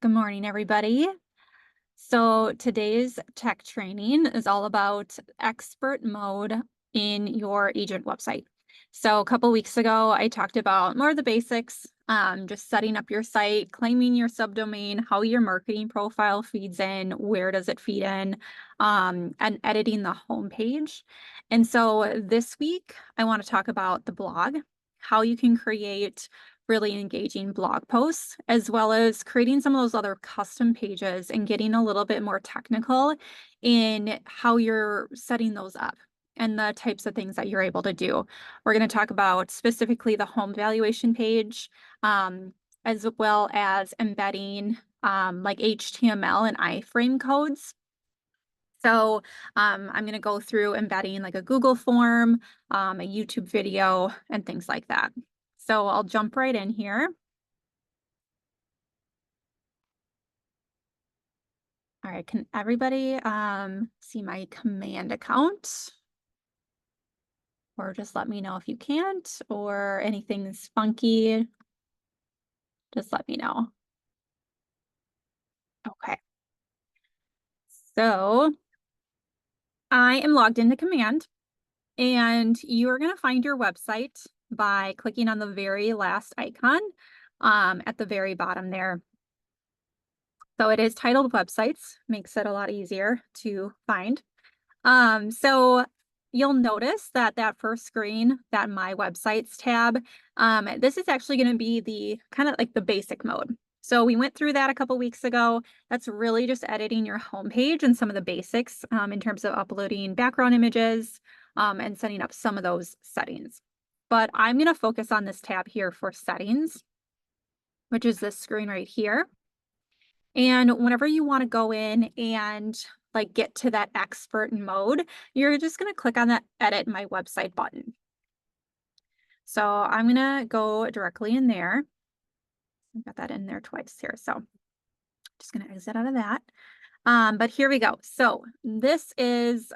Good morning, everybody. So today's tech training is all about expert mode in your agent website. So a couple weeks ago, I talked about more of the basics, just setting up your site, claiming your subdomain, how your marketing profile feeds in, where does it feed in, and editing the homepage. And so this week, I want to talk about the blog, how you can create really engaging blog posts, as well as creating some of those other custom pages and getting a little bit more technical in how you're setting those up and the types of things that you're able to do. We're going to talk about specifically the home valuation page, as well as embedding like HTML and iframe codes. So I'm going to go through embedding like a Google form, a YouTube video, and things like that. So I'll jump right in here. All right, can everybody see my command account? Or just let me know if you can't, or anything's funky. Just let me know. Okay. So I am logged into command, and you are going to find your website by clicking on the very last icon at the very bottom there. So it is titled websites, makes it a lot easier to find. So you'll notice that that first screen, that My Websites tab, this is actually going to be the kind of like the basic mode. So we went through that a couple weeks ago. That's really just editing your homepage and some of the basics in terms of uploading background images and setting up some of those settings. But I'm going to focus on this tab here for settings, which is this screen right here. And whenever you want to go in and like get to that expert mode, you're just going to click on that edit my website button. So I'm going to go directly in there. I got that in there twice here. So just going to exit out of that. But here we go. So this is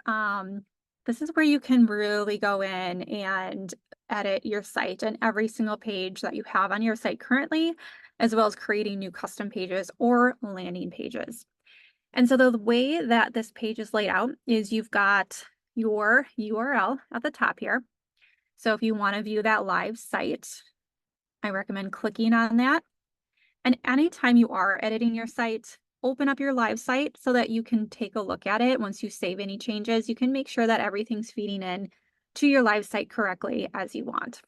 where you can really go in and edit your site and every single page that you have on your site currently, as well as creating new custom pages or landing pages. And so the way that this page is laid out is you've got your URL at the top here. So if you want to view that live site, I recommend clicking on that. And anytime you are editing your site, open up your live site so that you can take a look at it. Once you save any changes, you can make sure that everything's feeding in to your live site correctly as you want.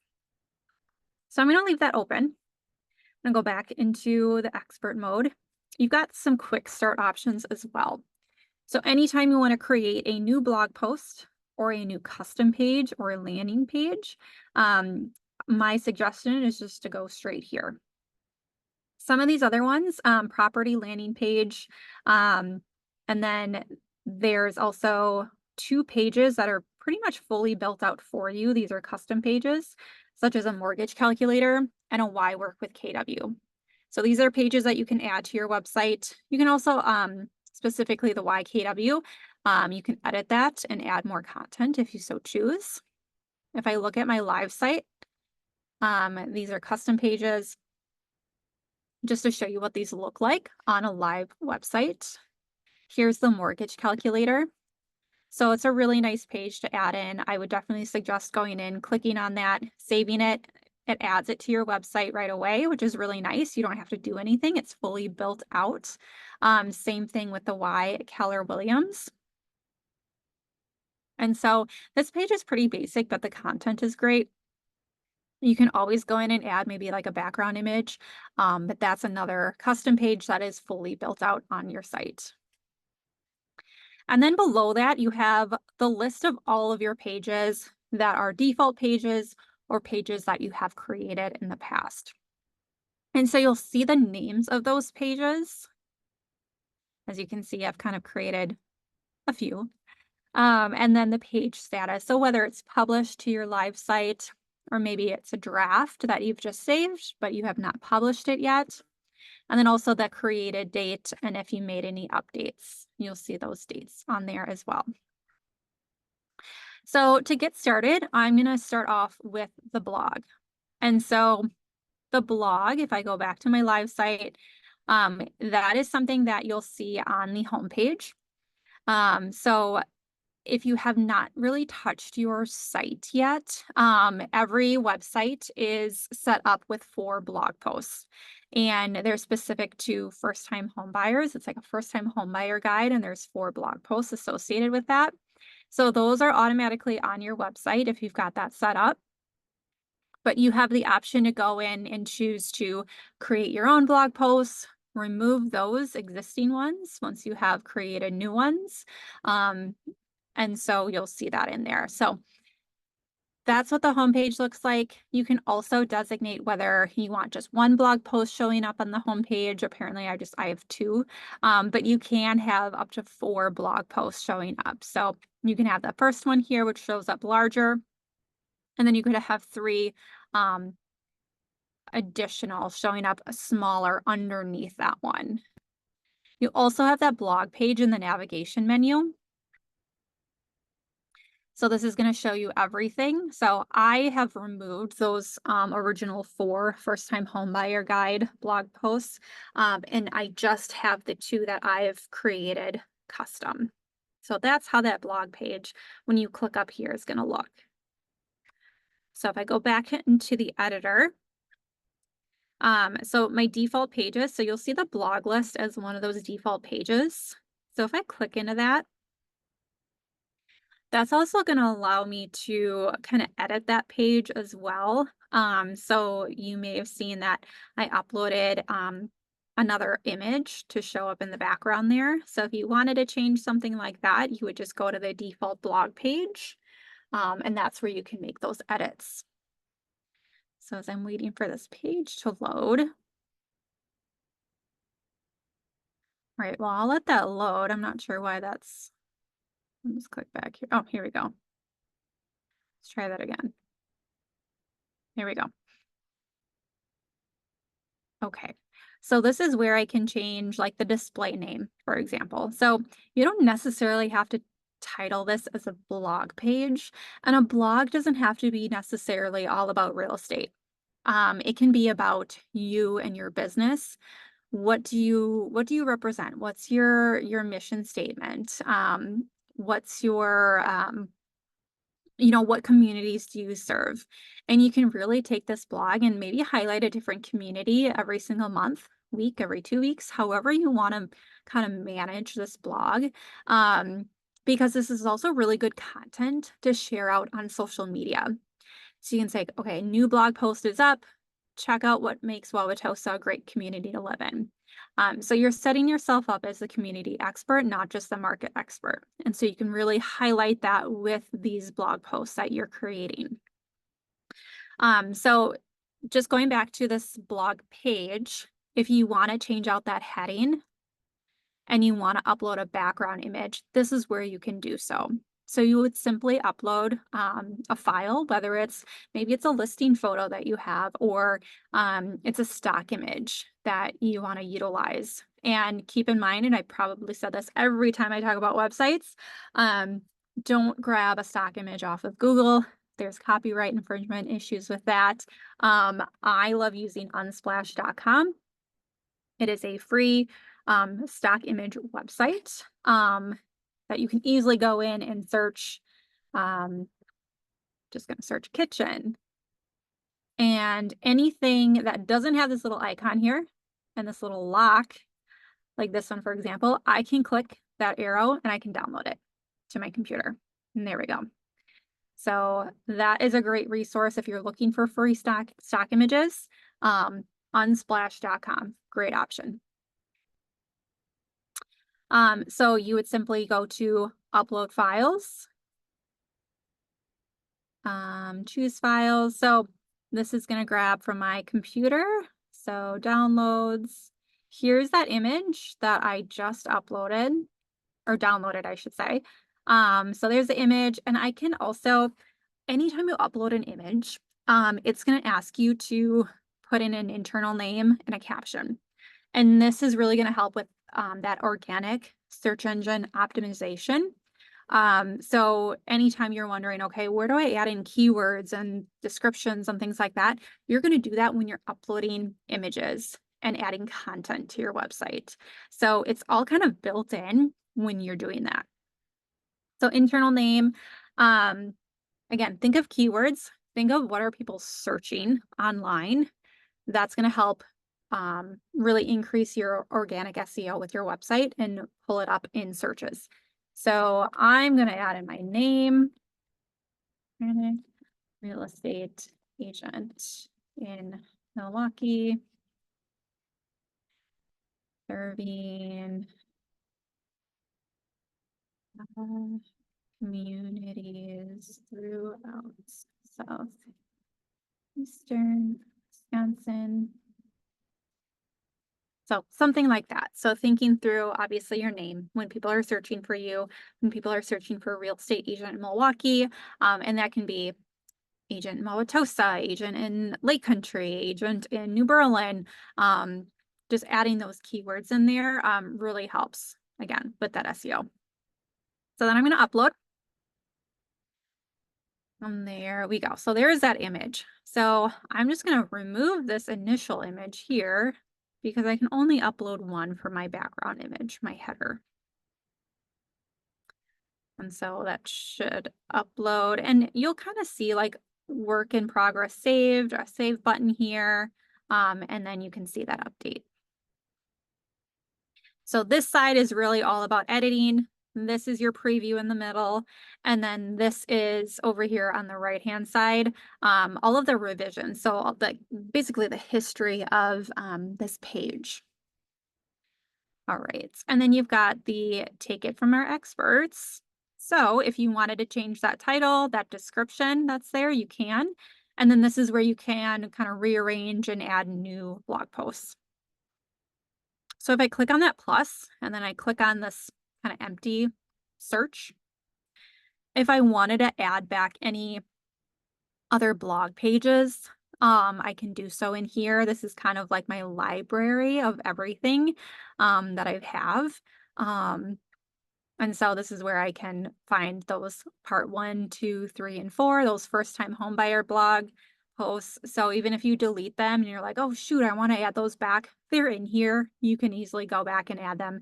So I'm going to leave that open. I'm going to go back into the expert mode. You've got some quick start options as well. So anytime you want to create a new blog post or a new custom page or a landing page, my suggestion is just to go straight here. Some of these other ones, property landing page, and then there's also 2 pages that are pretty much fully built out for you. These are custom pages, such as a mortgage calculator and a Why Work with KW. So these are pages that you can add to your website. You can also, specifically the YKW, you can edit that and add more content if you so choose. If I look at my live site, these are custom pages. Just to show you what these look like on a live website. Here's the mortgage calculator. So it's a really nice page to add in. I would definitely suggest going in, clicking on that, saving it. It adds it to your website right away, which is really nice. You don't have to do anything. It's fully built out. Same thing with the Y Keller Williams. And so this page is pretty basic, but the content is great. You can always go in and add maybe like a background image, but that's another custom page that is fully built out on your site. And then below that, you have the list of all of your pages that are default pages or pages that you have created in the past. And so you'll see the names of those pages. As you can see, I've kind of created a few. And then the page status. So whether it's published to your live site, or maybe it's a draft that you've just saved, but you have not published it yet. And then also the created date, and if you made any updates, you'll see those dates on there as well. So to get started, I'm going to start off with the blog. And so the blog, if I go back to my live site, That is something that you'll see on the homepage. So if you have not really touched your site yet, every website is set up with 4 blog posts, and they're specific to first-time home buyers. It's like a first-time home buyer guide, and there's 4 blog posts associated with that. So those are automatically on your website if you've got that set up. But you have the option to go in and choose to create your own blog posts, remove those existing ones once you have created new ones. Um, and so you'll see that in there. So that's what the homepage looks like. You can also designate whether you want just one blog post showing up on the homepage. Apparently I have 2, but you can have up to 4 blog posts showing up. So you can have the first one here, which shows up larger, and then you could have 3 additional showing up smaller underneath that one. You also have that blog page in the navigation menu. So this is going to show you everything. So I have removed those original 4 first-time homebuyer guide blog posts, and I just have the 2 that I've created custom. So that's how that blog page, when you click up here, is going to look. So if I go back into the editor, so my default pages, so you'll see the blog list as one of those default pages. So if I click into that, that's also going to allow me to kind of edit that page as well. So you may have seen that I uploaded another image to show up in the background there. So if you wanted to change something like that, you would just go to the default blog page, and that's where you can make those edits. So as I'm waiting for this page to load. All right, well, I'll let that load. I'm not sure why that's, let me just click back here. Oh, here we go. Let's try that again. Here we go. Okay, so this is where I can change like the display name, for example. So you don't necessarily have to title this as a blog page, and a blog doesn't have to be necessarily all about real estate. It can be about you and your business. What do you represent? What's your mission statement? What's your what communities do you serve? And you can really take this blog and maybe highlight a different community every single month, week, every 2 weeks, however you want to kind of manage this blog. Because this is also really good content to share out on social media. So you can say, okay, new blog post is up. Check out what makes Wauwatosa a great community to live in. So you're setting yourself up as the community expert, not just the market expert. And so you can really highlight that with these blog posts that you're creating. So just going back to this blog page, if you want to change out that heading and you want to upload a background image, this is where you can do so. So you would simply upload a file, whether maybe it's a listing photo that you have, or it's a stock image that you want to utilize. And keep in mind, and I probably said this every time I talk about websites, don't grab a stock image off of Google. There's copyright infringement issues with that. I love using unsplash.com. It is a free stock image website that you can easily go in and search. Just going to search kitchen, and anything that doesn't have this little icon here and this little lock, like this one, for example, I can click that arrow and I can download it to my computer. And there we go. So that is a great resource if you're looking for free stock images. Unsplash.com, great option. So you would simply go to upload files, choose files. So this is going to grab from my computer. So downloads, here's that image that I just uploaded, or downloaded, I should say. So there's the image, and I can also, anytime you upload an image, it's going to ask you to put in an internal name and a caption. And this is really going to help with that organic search engine optimization. So anytime you're wondering, okay, where do I add in keywords and descriptions and things like that, you're going to do that when you're uploading images. and adding content to your website. So it's all kind of built in when you're doing that. So internal name, um, again, think of keywords. Think of what are people searching online. That's going to help really increase your organic SEO with your website and pull it up in searches. So I'm going to add in my name, real estate agent in Milwaukee, serving communities throughout southeastern Wisconsin. So something like that. So thinking through obviously your name when people are searching for you, when people are searching for a real estate agent in Milwaukee, and that can be agent in Wauwatosa, agent in Lake Country, agent in New Berlin. Just adding those keywords in there really helps, again, with that SEO. So then I'm going to upload. And there we go. So there's that image. So I'm just going to remove this initial image here because I can only upload one for my background image, my header. And so that should upload, and you'll kind of see like work in progress saved, a save button here. And then you can see that update. So this side is really all about editing. This is your preview in the middle. And then this is over here on the right-hand side, all of the revisions. So basically the history of this page. All right. And then you've got the take it from our experts. So if you wanted to change that title, that description that's there, you can. And then this is where you can kind of rearrange and add new blog posts. So if I click on that plus, and then I click on this kind of empty search, if I wanted to add back any other blog pages, I can do so in here. This is kind of like my library of everything that I have. And so this is where I can find those part 1, 2, 3, and 4, those first time homebuyer blog posts. So even if you delete them and you're like, oh shoot, I want to add those back, they're in here. You can easily go back and add them.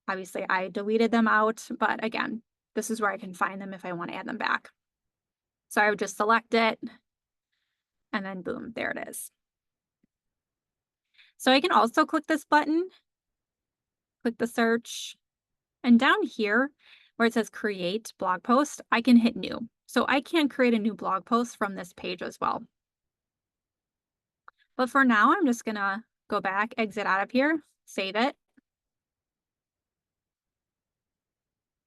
Obviously I deleted them out, but again, this is where I can find them if I want to add them back. So I would just select it and then boom, there it is. So I can also click this button, click the search, and down here where it says create blog post, I can hit new. So I can create a new blog post from this page as well. But for now, I'm just gonna go back, exit out of here, save it.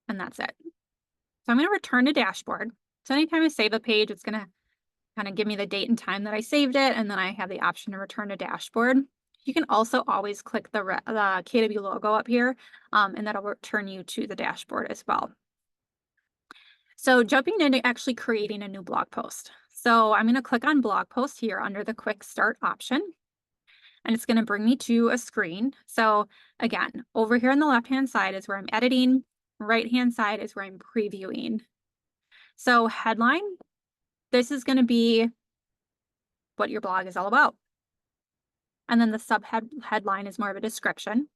And that's it. So I'm gonna return to dashboard. So anytime I save a page, it's gonna kind of give me the date and time that I saved it. And then I have the option to return to dashboard. You can also always click the KW logo up here, and that'll return you to the dashboard as well. So jumping into actually creating a new blog post. So I'm going to click on blog post here under the quick start option, and it's going to bring me to a screen. So again, over here on the left-hand side is where I'm editing. Right-hand side is where I'm previewing. So headline, this is going to be what your blog is all about. And then the subheadline is more of a description.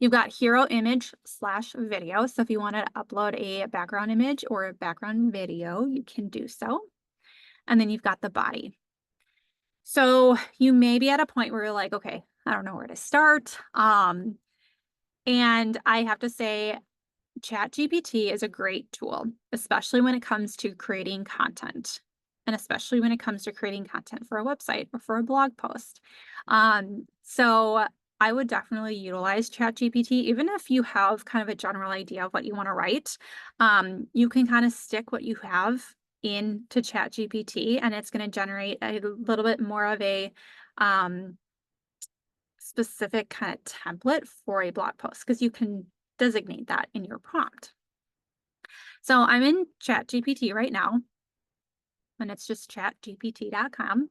You've got hero image / video. So if you want to upload a background image or a background video, you can do so. And then you've got the body. So you may be at a point where you're like, okay, I don't know where to start. And I have to say, ChatGPT is a great tool, especially when it comes to creating content, and especially when it comes to creating content for a website or for a blog post. So I would definitely utilize ChatGPT, even if you have kind of a general idea of what you want to write. You can kind of stick what you have into ChatGPT, and it's going to generate a little bit more of a specific kind of template for a blog post, because you can designate that in your prompt. So I'm in ChatGPT right now, and it's just chatgpt.com.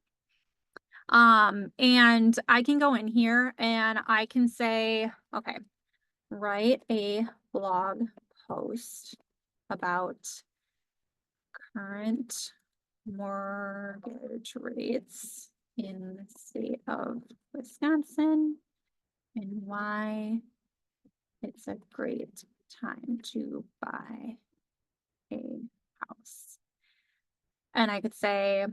And I can go in here and I can say, okay, write a blog post about current mortgage rates in the state of Wisconsin and why it's a great time to buy a house. And I could say,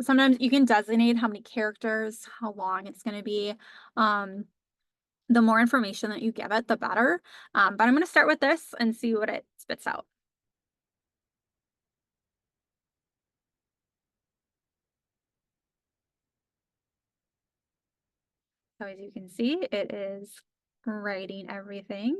sometimes you can designate how many characters, how long it's going to be. Um, the more information that you give it, the better. But I'm going to start with this and see what it spits out. So as you can see, it is writing everything.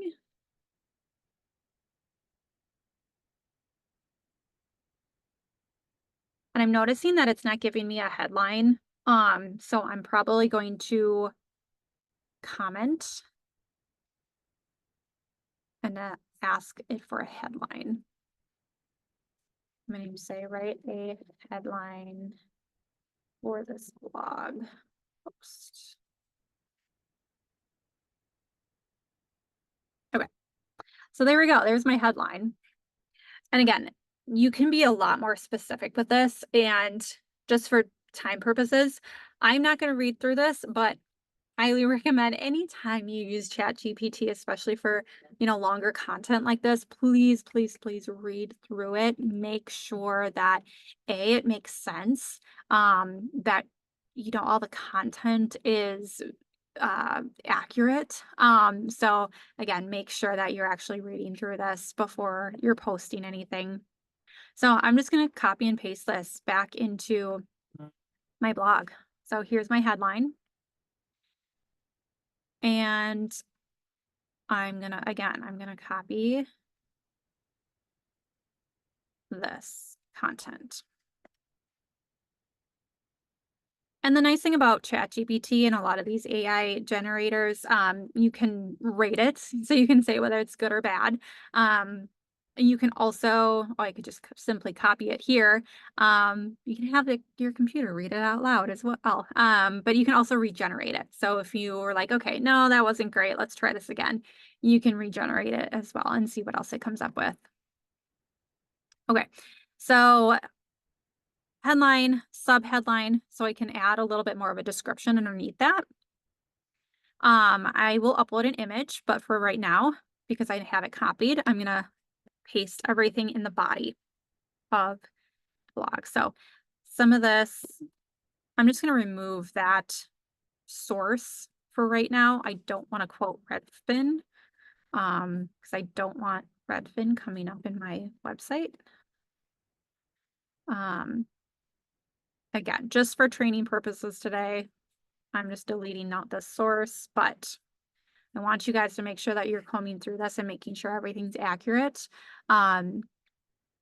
And I'm noticing that it's not giving me a headline. So I'm probably going to comment and ask it for a headline. I'm going to say, write a headline for this blog post. Okay, so there we go. There's my headline. And again, you can be a lot more specific with this. And just for time purposes, I'm not going to read through this, but highly recommend anytime you use ChatGPT, especially for, longer content like this, please, please, please read through it. Make sure that it makes sense, that, all the content is accurate. So again, make sure that you're actually reading through this before you're posting anything. So I'm just going to copy and paste this back into my blog. So here's my headline. And I'm gonna copy this content. And the nice thing about ChatGPT and a lot of these AI generators, you can rate it. So you can say whether it's good or bad. You can also, I could just simply copy it here. You can have your computer read it out loud as well. But you can also regenerate it. So if you were like, okay, no, that wasn't great, let's try this again, you can regenerate it as well and see what else it comes up with. Okay, so headline, subheadline, so I can add a little bit more of a description underneath that. I will upload an image, but for right now, because I have it copied, I'm gonna paste everything in the body of the blog. So some of this, I'm just gonna remove that source for right now. I don't want to quote Redfin, because I don't want Redfin coming up in my website. Again, just for training purposes today, I'm just deleting out the source, but I want you guys to make sure that you're combing through this and making sure everything's accurate, and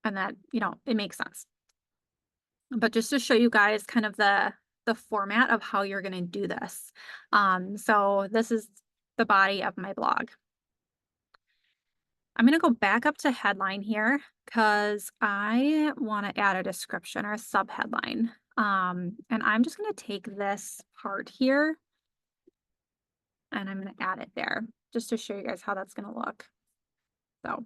that, it makes sense. But just to show you guys kind of the format of how you're going to do this. So this is the body of my blog. I'm going to go back up to headline here because I want to add a description or a subheadline. And I'm just going to take this part here and I'm going to add it there just to show you guys how that's going to look. So,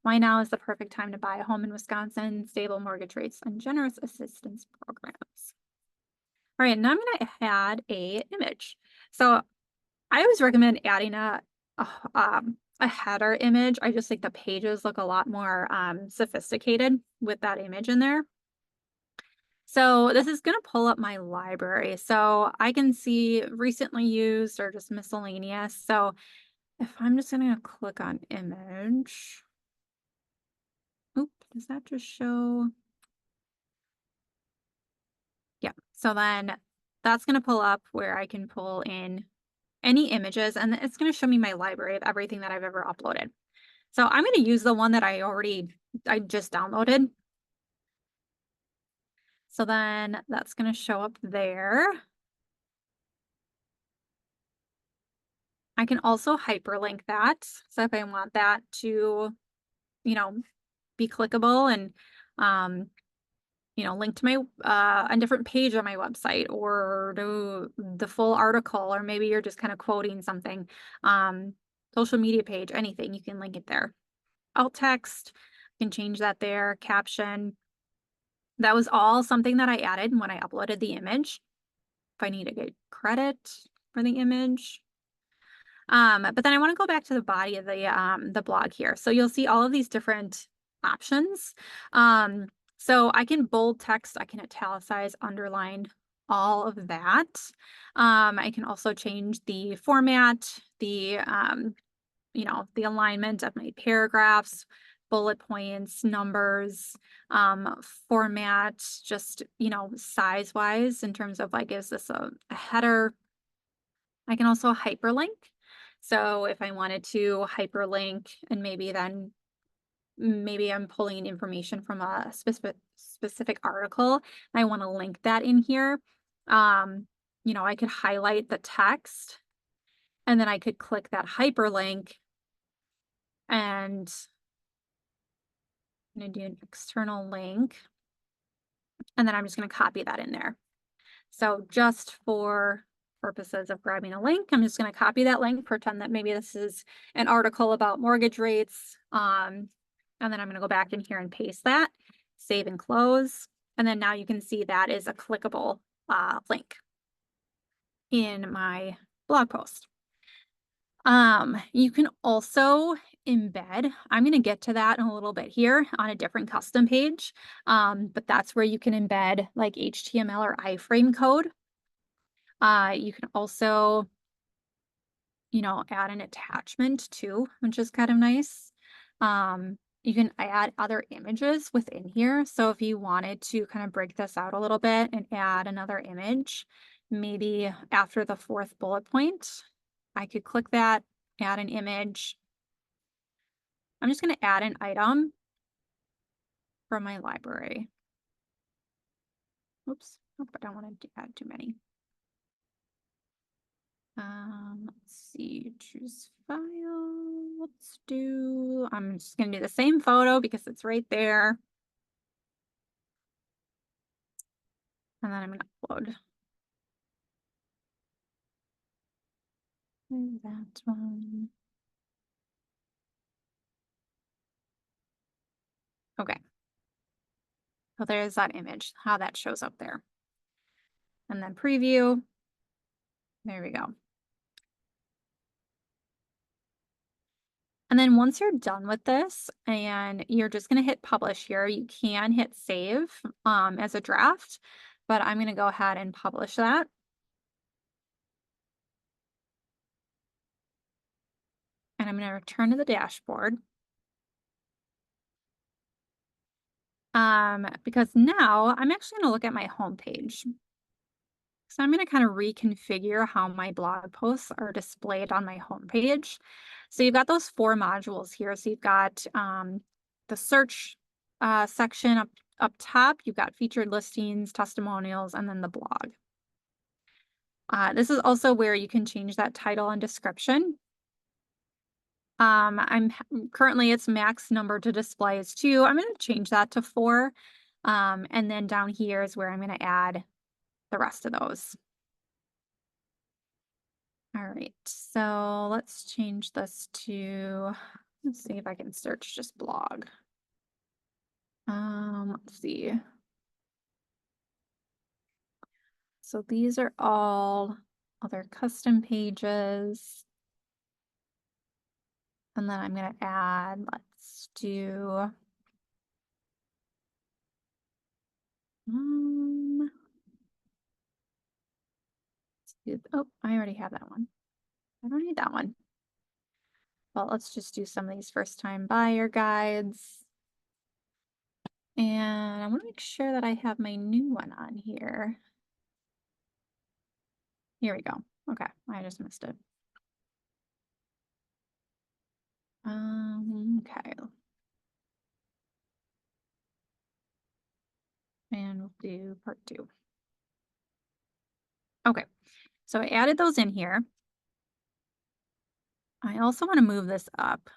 why now is the perfect time to buy a home in Wisconsin, stable mortgage rates, and generous assistance programs. All right, now I'm going to add a image. So I always recommend adding a header image. I just think the pages look a lot more sophisticated with that image in there. So this is going to pull up my library. So I can see recently used or just miscellaneous. So if I'm just going to click on image, oop, does that just show? Yeah. So then that's going to pull up where I can pull in any images, and it's going to show me my library of everything that I've ever uploaded. So I'm going to use the one that I just downloaded. So then that's going to show up there. I can also hyperlink that. So if I want that to, be clickable and, link to my, a different page on my website or to the full article, or maybe you're just kind of quoting something, social media page, anything, you can link it there. Alt text, you can change that there, caption, That was all something that I added when I uploaded the image. If I need to get credit for the image. But then I want to go back to the body of the blog here. So you'll see all of these different options. Um, so I can bold text, I can italicize, underline, all of that. I can also change the format, the alignment of my paragraphs, bullet points, numbers, format, just, size wise in terms of like, is this a header? I can also hyperlink. So if I wanted to hyperlink and maybe I'm pulling information from a specific article, and I want to link that in here. I could highlight the text and then I could click that hyperlink and I'm going to do an external link. And then I'm just going to copy that in there. So just for purposes of grabbing a link, I'm just going to copy that link, pretend that maybe this is an article about mortgage rates. And then I'm going to go back in here and paste that, save and close. And then now you can see that is a clickable link in my blog post. You can also embed. I'm going to get to that in a little bit here on a different custom page. But that's where you can embed like HTML or iframe code. You can also, add an attachment too, which is kind of nice. You can add other images within here. So if you wanted to kind of break this out a little bit and add another image, maybe after the fourth bullet point, I could click that, add an image. I'm just going to add an item from my library. Oops, I don't want to add too many. Let's see, choose file. I'm just going to do the same photo because it's right there. And then I'm going to upload that one. Okay. So there's that image, how that shows up there. And then preview. There we go. And then once you're done with this and you're just going to hit publish here, you can hit save as a draft, but I'm going to go ahead and publish that. And I'm going to return to the dashboard. Because now I'm actually going to look at my home page. So I'm going to kind of reconfigure how my blog posts are displayed on my home page. So you've got those 4 modules here. So you've got the search section up top. You've got featured listings, testimonials, and then the blog. This is also where you can change that title and description. I'm currently its max number to display is 2. I'm going to change that to 4. And then down here is where I'm going to add the rest of those. All right, so let's change this to, let's see if I can search just blog. Let's see. So these are all other custom pages. And then I'm going to add, let's do, oh, I already have that one. I don't need that one. Well, let's just do some of these first time buyer guides. And I want to make sure that I have my new one on here. Here we go. Okay, I just missed it. Okay. And we'll do part 2. Okay, so I added those in here. I also want to move this up.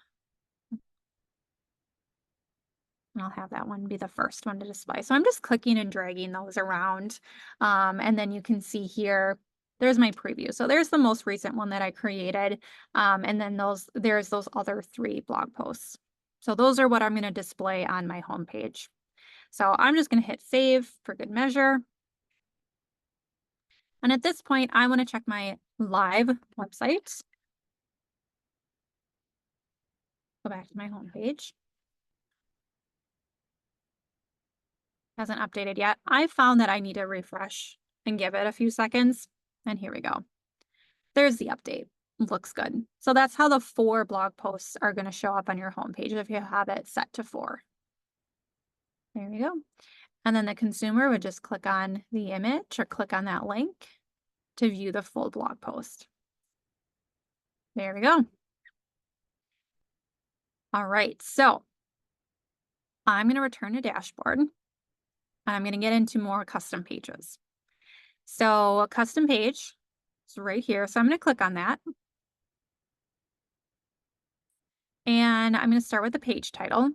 And I'll have that one be the first one to display. So I'm just clicking and dragging those around. And then you can see here, there's my preview. So there's the most recent one that I created. And then there's those other 3 blog posts. So those are what I'm going to display on my homepage. So I'm just going to hit save for good measure. And at this point, I want to check my live website. Go back to my homepage. Hasn't updated yet. I found that I need to refresh and give it a few seconds. And here we go. There's the update. Looks good. So that's how the 4 blog posts are going to show up on your homepage if you have it set to 4. There we go. And then the consumer would just click on the image or click on that link to view the full blog post. There we go. All right, so I'm going to return to dashboard and I'm going to get into more custom pages. So a custom page is right here. So I'm going to click on that. And I'm going to start with the page title.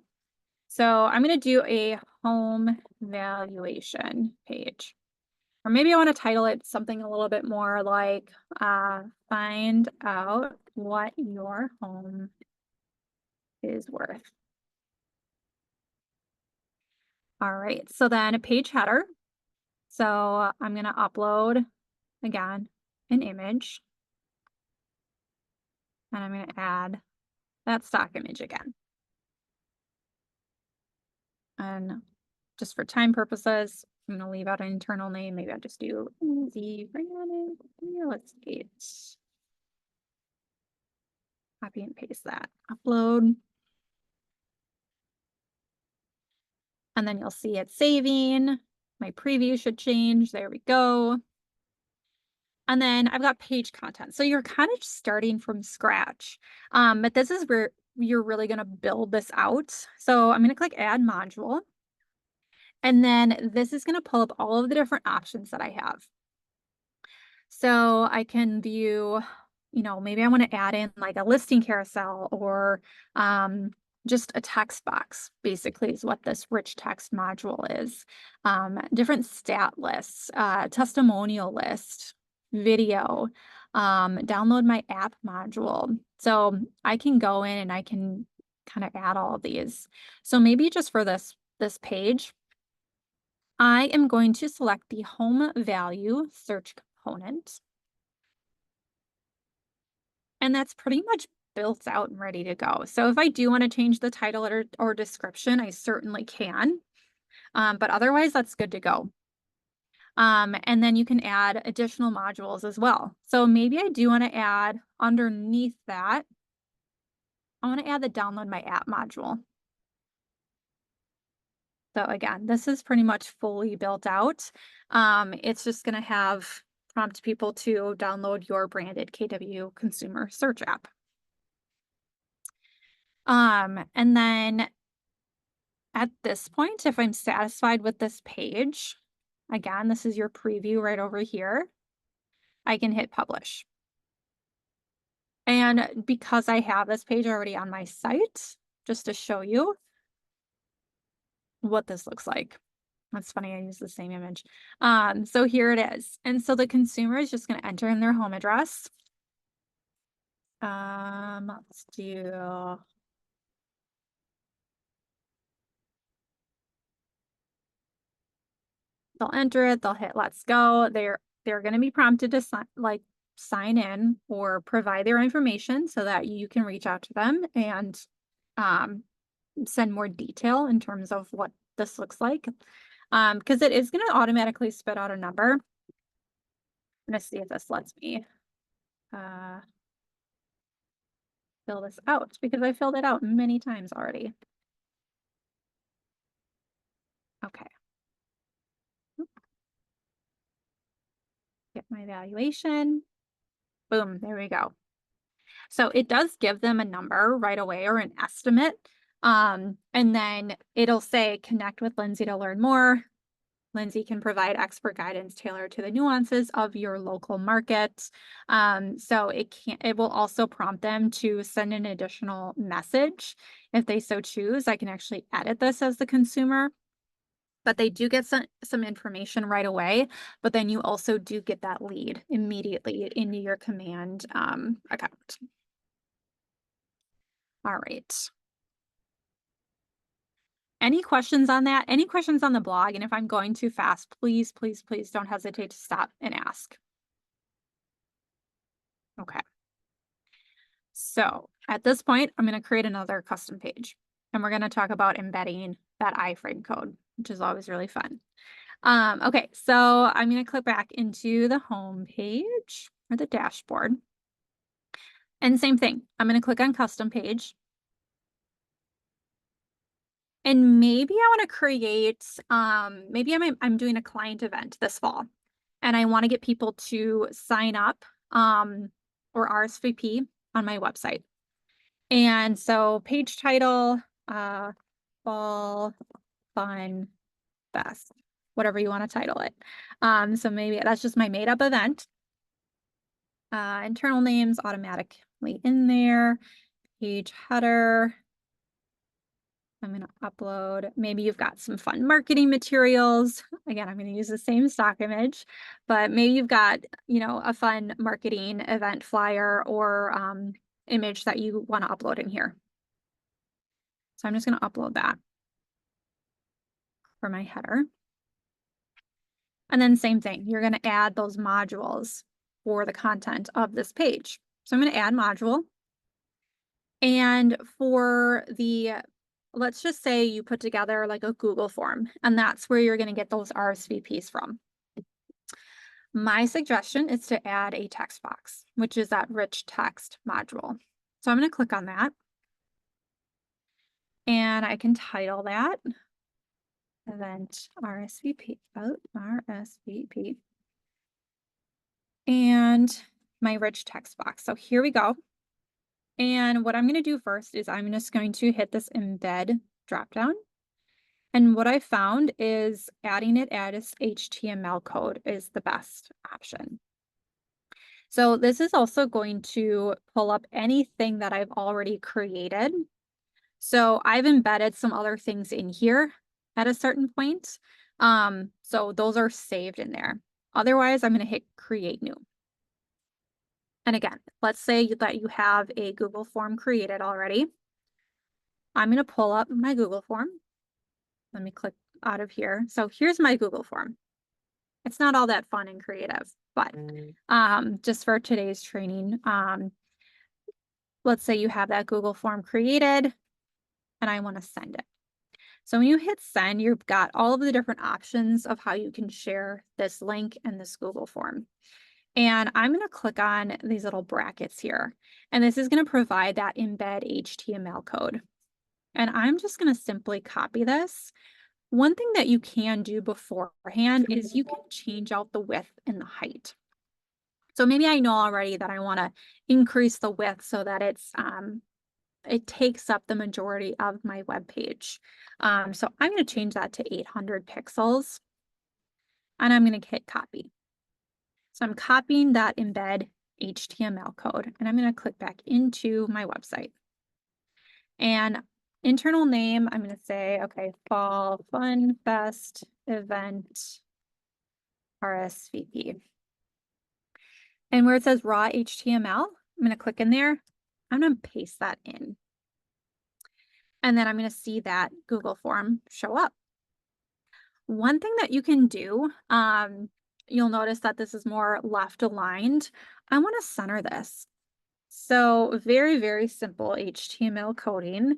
So I'm going to do a home valuation page. Or maybe I want to title it something a little bit more like find out what your home is worth. All right, so then a page header. So I'm going to upload again an image. And I'm going to add that stock image again. And just for time purposes, I'm going to leave out an internal name. Maybe I'll just do Lindsey Vranek real estate. Copy and paste that. Upload. And then you'll see it saving. My preview should change. There we go. And then I've got page content. So you're kind of starting from scratch. But this is where you're really going to build this out. So I'm going to click add module. And then this is going to pull up all of the different options that I have. So I can view, maybe I want to add in like a listing carousel or just a text box, basically, is what this rich text module is. Different stat lists, testimonial list, video, download my app module. So I can go in and I can kind of add all of these. So maybe just for this page, I am going to select the home value search component. And that's pretty much built out and ready to go. So if I do want to change the title or description, I certainly can. But otherwise, that's good to go. And then you can add additional modules as well. So maybe I do want to add underneath that, I want to add the download my app module. So again, this is pretty much fully built out. It's just going to prompt people to download your branded KW consumer search app. And then at this point, if I'm satisfied with this page, again, this is your preview right over here, I can hit publish. And because I have this page already on my site, just to show you what this looks like. That's funny, I use the same image. So here it is. And so the consumer is just going to enter in their home address. Let's do they'll enter it, they'll hit let's go. They're going to be prompted to sign in or provide their information so that you can reach out to them and send more detail in terms of what this looks like. Because it is going to automatically spit out a number. I'm going to see if this lets me fill this out because I filled it out many times already. Okay. Get my valuation. Boom, there we go. So it does give them a number right away or an estimate. And then it'll say connect with Lindsey to learn more. Lindsey can provide expert guidance tailored to the nuances of your local market. So it will also prompt them to send an additional message if they so choose. I can actually edit this as the consumer. But they do get some information right away, but then you also do get that lead immediately into your command account. All right. Any questions on that? Any questions on the blog? And if I'm going too fast, please, please, please don't hesitate to stop and ask. Okay. So at this point, I'm going to create another custom page, and we're going to talk about embedding that iframe code, which is always really fun. Okay, so I'm going to click back into the home page or the dashboard. And same thing, I'm going to click on custom page. And maybe I want to create, maybe I'm doing a client event this fall, and I want to get people to sign up or RSVP on my website. And so page title, fall fun fest, whatever you want to title it. So maybe that's just my made up event. Internal names automatically in there. Page header. I'm going to upload. Maybe you've got some fun marketing materials. Again, I'm going to use the same stock image, but maybe you've got, a fun marketing event flyer or image that you want to upload in here. So I'm just going to upload that for my header. And then same thing, you're going to add those modules for the content of this page. So I'm going to add module. And for let's just say you put together like a Google form, and that's where you're going to get those RSVPs from. My suggestion is to add a text box, which is that rich text module. So I'm going to click on that. And I can title that event RSVP. Oh, RSVP. And my rich text box. So here we go. And what I'm going to do first is I'm just going to hit this embed dropdown. And what I found is adding it as HTML code is the best option. So this is also going to pull up anything that I've already created. So I've embedded some other things in here at a certain point. So those are saved in there. Otherwise, I'm going to hit create new. And again, let's say that you have a Google form created already. I'm going to pull up my Google form. Let me click out of here. So here's my Google form. It's not all that fun and creative, but just for today's training, let's say you have that Google form created and I want to send it. So when you hit send, you've got all of the different options of how you can share this link and this Google form. And I'm going to click on these little brackets here. And this is going to provide that embed HTML code. And I'm just going to simply copy this. One thing that you can do beforehand is you can change out the width and the height. So maybe I know already that I want to increase the width so that it takes up the majority of my web page. So I'm going to change that to 800 pixels. And I'm going to hit copy. So I'm copying that embed HTML code, and I'm going to click back into my website. And internal name, I'm going to say, okay, Fall Fun Fest Event RSVP. And where it says raw HTML, I'm going to click in there. I'm going to paste that in. And then I'm going to see that Google form show up. One thing that you can do, you'll notice that this is more left aligned. I want to center this. So very, very simple HTML coding.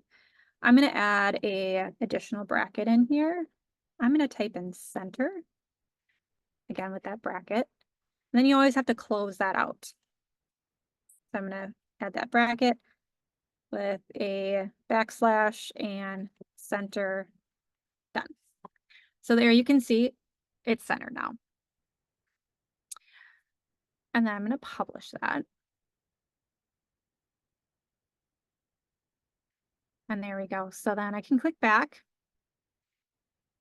I'm going to add a additional bracket in here. I'm going to type in center, again with that bracket. And then you always have to close that out. So I'm going to add that bracket with a backslash and center, done. So there you can see it's centered now. And then I'm going to publish that. And there we go. So then I can click back.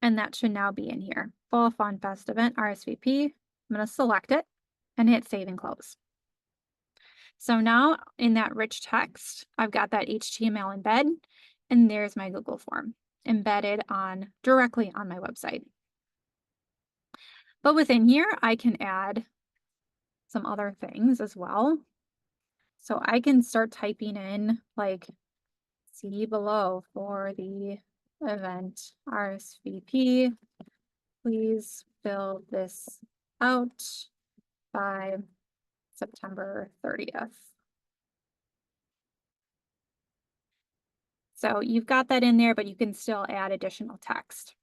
And that should now be in here. Fall Fun Fest Event RSVP. I'm going to select it and hit save and close. So now in that rich text, I've got that HTML embed, and there's my Google form embedded directly on my website. But within here, I can add some other things as well. So I can start typing in like see below for the event RSVP. Please fill this out by September 30th. So you've got that in there, but you can still add additional text.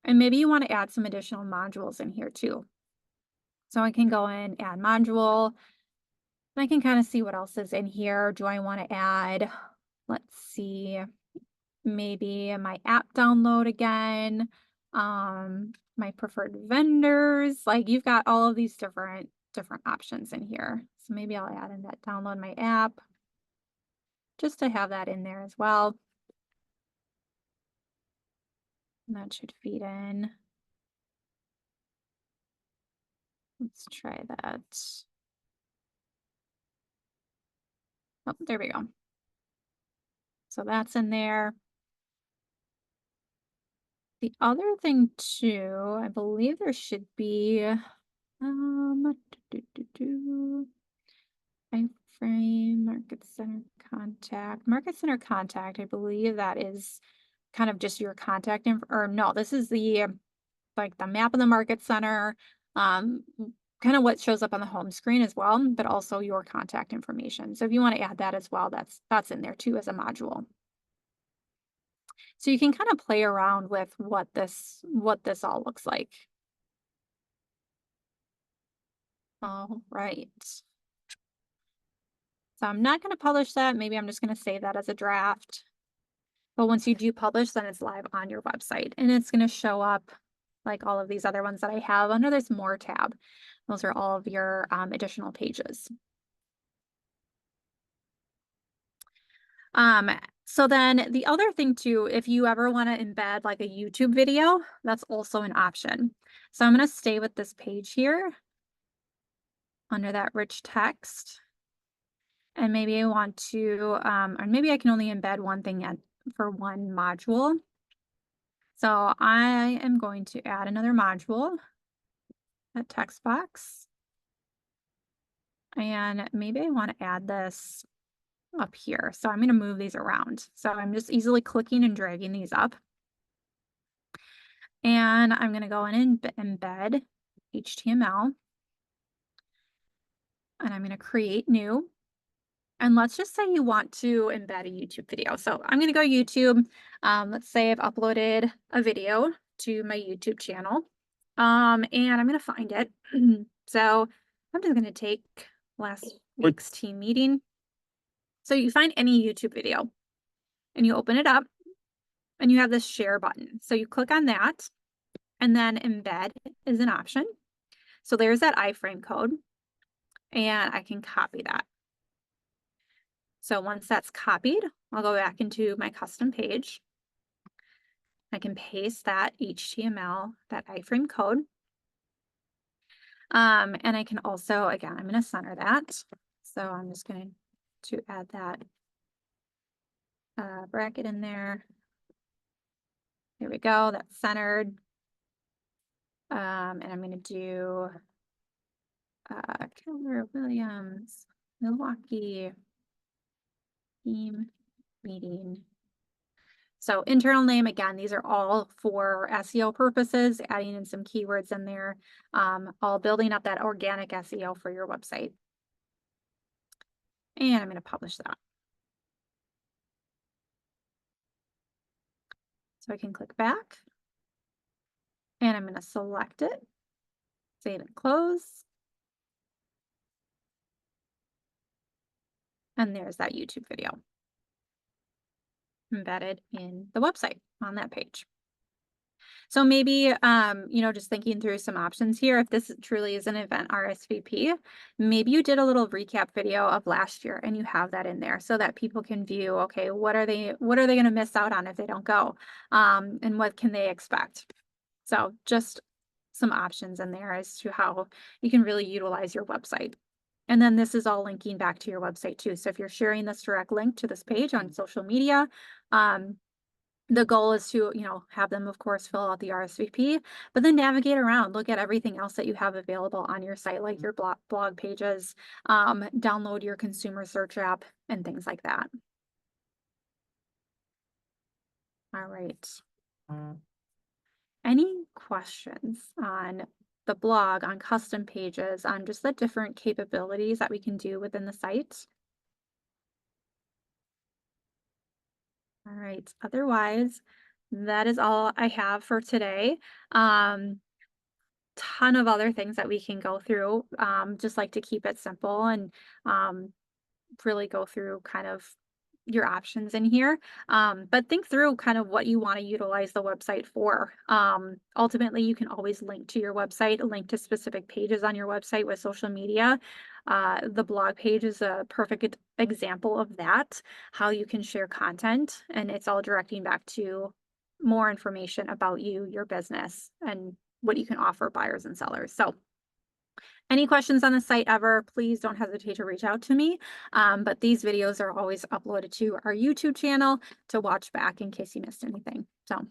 And maybe you want to add some additional modules in here too. So I can go in, add module, and I can kind of see what else is in here. Do I want to add, let's see, maybe my app download again, my preferred vendors. Like you've got all of these different options in here. So maybe I'll add in that download my app just to have that in there as well. And that should feed in. Let's try that. Oh, there we go. So that's in there. The other thing too, I believe there should be iframe, market center contact. Market center contact, I believe that is kind of just your contact info, or no, this is the like the map of the market center, kind of what shows up on the home screen as well, but also your contact information. So if you want to add that as well, that's in there too as a module. So you can kind of play around with what this all looks like. All right. So I'm not going to publish that. Maybe I'm just going to save that as a draft. But once you do publish, then it's live on your website and it's going to show up like all of these other ones that I have under this More tab. Those are all of your additional pages. So then the other thing too, if you ever want to embed like a YouTube video, that's also an option. So I'm going to stay with this page here under that rich text. And maybe I want to, or maybe I can only embed one thing for one module. So I am going to add another module, a text box. And maybe I want to add this up here. So I'm going to move these around. So I'm just easily clicking and dragging these up. And I'm going to go in and embed HTML. And I'm going to create new. And let's just say you want to embed a YouTube video. So I'm going to go YouTube. Let's say I've uploaded a video to my YouTube channel. And I'm going to find it. So I'm just going to take last week's team meeting. So you find any YouTube video and you open it up and you have this share button. So you click on that and then embed is an option. So there's that iframe code and I can copy that. So once that's copied, I'll go back into my custom page. I can paste that HTML, that iframe code. And I can also, again, I'm going to center that. So I'm just going to add that bracket in there. There we go. That's centered. And I'm going to do Keller Williams, Milwaukee team meeting. So internal name, again, these are all for SEO purposes, adding in some keywords in there, all building up that organic SEO for your website. And I'm going to publish that. So I can click back and I'm going to select it, save and close. And there's that YouTube video embedded in the website on that page. So maybe, just thinking through some options here, if this truly is an event RSVP, maybe you did a little recap video of last year and you have that in there so that people can view, okay, what are they going to miss out on if they don't go? And what can they expect? So just some options in there as to how you can really utilize your website. And then this is all linking back to your website too. So if you're sharing this direct link to this page on social media, the goal is to, have them, of course, fill out the RSVP, but then navigate around, look at everything else that you have available on your site, like your blog pages, download your consumer search app, and things like that. All right. Any questions on the blog, on custom pages, on just the different capabilities that we can do within the site? All right. Otherwise, that is all I have for today. Um, Ton of other things that we can go through. Just like to keep it simple and um, really go through kind of your options in here. But think through kind of what you want to utilize the website for. Ultimately, you can always link to your website, link to specific pages on your website with social media. The blog page is a perfect example of that, how you can share content, and it's all directing back to more information about you, your business, and what you can offer buyers and sellers. So, any questions on the site ever, please don't hesitate to reach out to me. But these videos are always uploaded to our YouTube channel to watch back in case you missed anything. So